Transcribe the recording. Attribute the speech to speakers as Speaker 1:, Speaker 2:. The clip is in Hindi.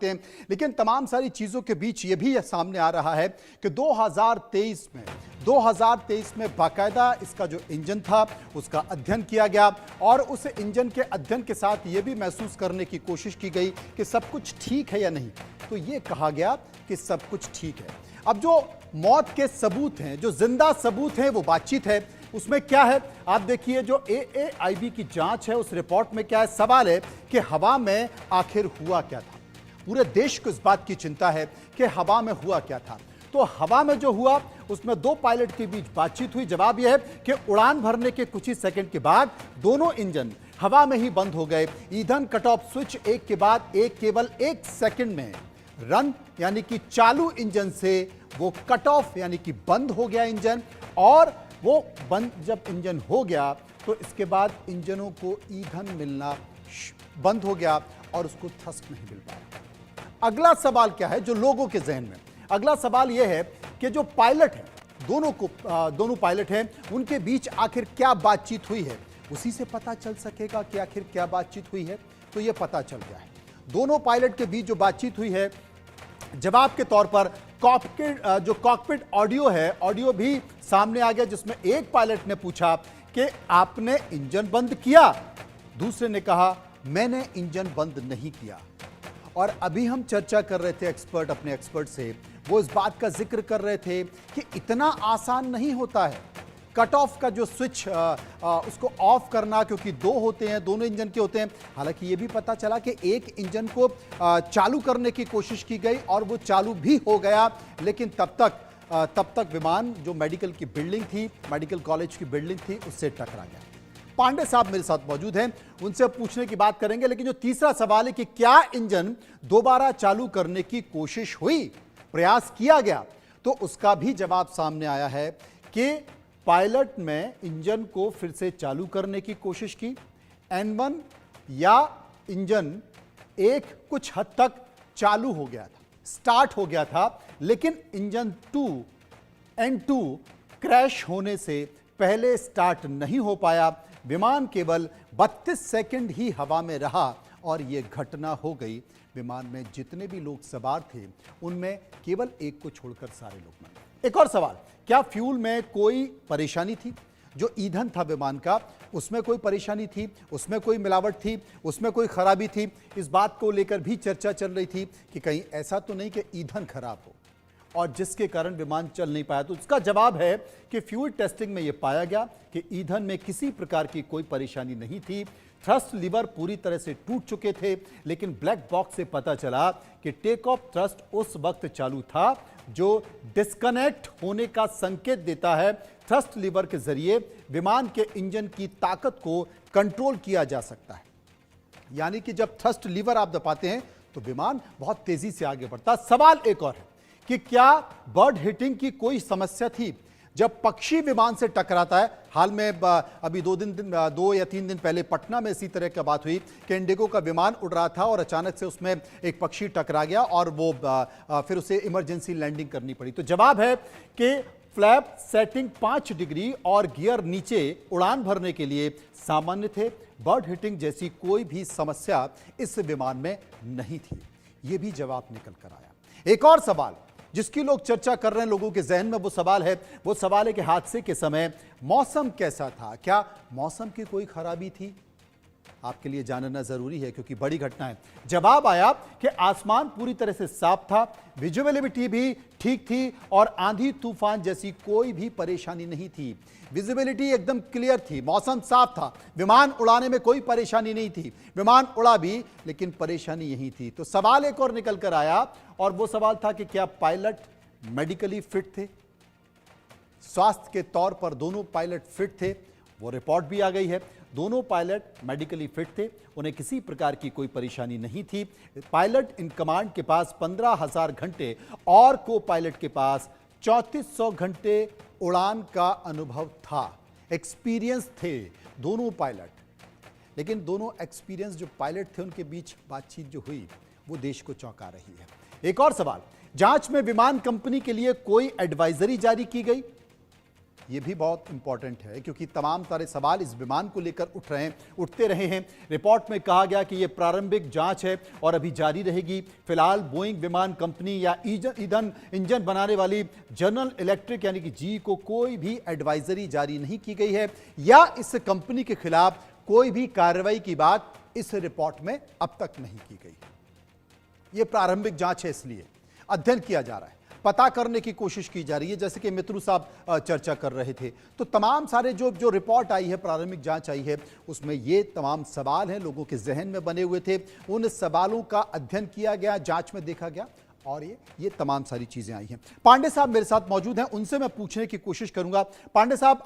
Speaker 1: हैं। लेकिन तमाम सारी चीजों के बीच ये भी सामने आ रहा है कि 2023 में बाकायदा इसका जो इंजन था उसका अध्ययन किया गया और उस इंजन के अध्ययन के साथ ये भी महसूस करने की कोशिश की गई कि सब कुछ ठीक है या नहीं। तो ये कहा गया कि सब कुछ ठीक है। अब जो मौत के सबूत हैं, जो जिंदा सबूत हैं, वो बातचीत है। उसमें क्या है आप देखिए, जो AAIB की जांच है उस रिपोर्ट में क्या है। सवाल है कि हवा में आखिर हुआ क्या था। पूरे देश को इस बात की चिंता है कि हवा में हुआ क्या था। तो हवा में जो हुआ उसमें दो पायलट के बीच बातचीत हुई। जवाब यह है कि उड़ान भरने के कुछ ही सेकंड के बाद दोनों इंजन हवा में ही बंद हो गए। ईंधन कट ऑफ स्विच एक के बाद एक केवल 1 सेकंड में रन यानी कि चालू इंजन से वो कट ऑफ यानी कि बंद हो गया इंजन। और वो बंद जब इंजन हो गया तो इसके बाद इंजनों को ईंधन मिलना बंद हो गया और उसको थ्रस्ट नहीं मिल पाया। अगला सवाल क्या है जो लोगों के जहन में, अगला सवाल यह है कि जो पायलट है, दोनों पायलट हैं, उनके बीच आखिर क्या बातचीत हुई है। उसी से पता चल सकेगा कि आखिर क्या बातचीत हुई है। तो यह पता चल गया है। दोनों पायलट के बीच जो बातचीत हुई है, जवाब के तौर पर कॉकपिट ऑडियो है, ऑडियो भी सामने आ गया, जिसमें एक पायलट ने पूछा कि आपने इंजन बंद किया। दूसरे ने कहा मैंने इंजन बंद नहीं किया। और अभी हम चर्चा कर रहे थे अपने एक्सपर्ट से, वो इस बात का जिक्र कर रहे थे कि इतना आसान नहीं होता है कट ऑफ का जो स्विच उसको ऑफ करना, क्योंकि दो होते हैं, दोनों इंजन के होते हैं। हालांकि ये भी पता चला कि एक इंजन को चालू करने की कोशिश की गई और वो चालू भी हो गया, लेकिन तब तक विमान जो मेडिकल की बिल्डिंग थी, मेडिकल कॉलेज की बिल्डिंग थी, उससे टकरा गया। पांडे साहब मेरे साथ मौजूद हैं, उनसे पूछने की बात करेंगे। लेकिन जो तीसरा सवाल है कि क्या इंजन दोबारा चालू करने की कोशिश हुई, प्रयास किया गया, तो उसका भी जवाब सामने आया है कि पायलट में इंजन को फिर से चालू करने की कोशिश की। N1 या इंजन कुछ हद तक चालू हो गया था, स्टार्ट हो गया था, लेकिन इंजन N2 क्रैश होने से पहले स्टार्ट नहीं हो पाया। विमान केवल 32 सेकंड ही हवा में रहा और यह घटना हो गई। विमान में जितने भी लोग सवार थे उनमें केवल एक को छोड़कर सारे लोग मर गए। एक और सवाल, क्या फ्यूल में कोई परेशानी थी? जो ईंधन था विमान का, उसमें कोई परेशानी थी, उसमें कोई मिलावट थी, उसमें कोई खराबी थी? इस बात को लेकर भी चर्चा चल रही थी कि कहीं ऐसा तो नहीं कि ईंधन खराब हो और जिसके कारण विमान चल नहीं पाया। तो इसका जवाब है कि फ्यूल टेस्टिंग में यह पाया गया कि ईंधन में किसी प्रकार की कोई परेशानी नहीं थी। थ्रस्ट लीवर पूरी तरह से टूट चुके थे, लेकिन ब्लैक बॉक्स से पता चला कि टेक ऑफ थ्रस्ट उस वक्त चालू था जो डिस्कनेक्ट होने का संकेत देता है। थ्रस्ट लीवर के जरिए विमान के इंजन की ताकत को कंट्रोल किया जा सकता है, यानी कि जब थ्रस्ट लीवर आप दबाते हैं तो विमान बहुत तेजी से आगे बढ़ता। सवाल एक और है कि क्या बर्ड हिटिंग की कोई समस्या थी जब पक्षी विमान से टकराता है। हाल में अभी 2 या 3 दिन पहले पटना में इसी तरह की बात हुई कि इंडिगो का विमान उड़ रहा था और अचानक से उसमें एक पक्षी टकरा गया और वो फिर उसे इमरजेंसी लैंडिंग करनी पड़ी। तो जवाब है कि फ्लैप सेटिंग 5 डिग्री और गियर नीचे उड़ान भरने के लिए सामान्य थे। बर्ड हिटिंग जैसी कोई भी समस्या इस विमान में नहीं थी। यह भी जवाब निकल कर आया। एक और सवाल जिसकी लोग चर्चा कर रहे हैं लोगों के जहन में, वो सवाल है कि हादसे के समय मौसम कैसा था? क्या मौसम की कोई खराबी थी? आपके लिए जानना जरूरी है क्योंकि बड़ी घटना है। जवाब आया कि आसमान पूरी तरह से साफ था, विजिबिलिटी भी ठीक थी और आंधी तूफान जैसी कोई भी परेशानी नहीं थी। विजिबिलिटी एकदम क्लियर थी, मौसम साफ था, विमान उड़ाने में कोई परेशानी नहीं थी। विमान उड़ा भी, लेकिन परेशानी यही थी। तो सवाल एक और निकल कर आया और वो सवाल था कि क्या पायलट मेडिकली फिट थे? स्वास्थ्य के तौर पर दोनों पायलट फिट थे। वो रिपोर्ट भी आ गई है, दोनों पायलट मेडिकली फिट थे, उन्हें किसी प्रकार की कोई परेशानी नहीं थी। पायलट इन कमांड के पास 15,000 घंटे और को पायलट के पास 3400 घंटे उड़ान का अनुभव था। एक्सपीरियंस थे दोनों पायलट। लेकिन दोनों एक्सपीरियंस जो पायलट थे उनके बीच बातचीत जो हुई वो देश को चौंका रही है। एक और सवाल, जांच में विमान कंपनी के लिए कोई एडवाइजरी जारी की गई? ये भी बहुत इंपॉर्टेंट है क्योंकि तमाम सारे सवाल इस विमान को लेकर उठते रहे हैं। रिपोर्ट में कहा गया कि यह प्रारंभिक जांच है और अभी जारी रहेगी। फिलहाल बोइंग विमान कंपनी या ईंधन इंजन बनाने वाली जनरल इलेक्ट्रिक यानी कि जी को कोई भी एडवाइजरी जारी नहीं की गई है या इस कंपनी के खिलाफ कोई भी कार्रवाई की बात इस रिपोर्ट में अब तक नहीं की गई। यह प्रारंभिक जांच है, इसलिए अध्ययन किया जा रहा है, पता करने की कोशिश की जा रही है। जैसे कि मित्रू साहब चर्चा कर रहे थे, तो तमाम सारे जो रिपोर्ट आई है, प्रारंभिक जांच आई है, उसमें ये तमाम सवाल हैं लोगों के जहन में बने हुए थे, उन सवालों का अध्ययन किया गया, जांच में देखा गया और ये तमाम सारी चीजें आई हैं। पांडे साहब मेरे साथ मौजूद हैं, उनसे मैं पूछने की कोशिश करूंगा। पांडे साहब, आप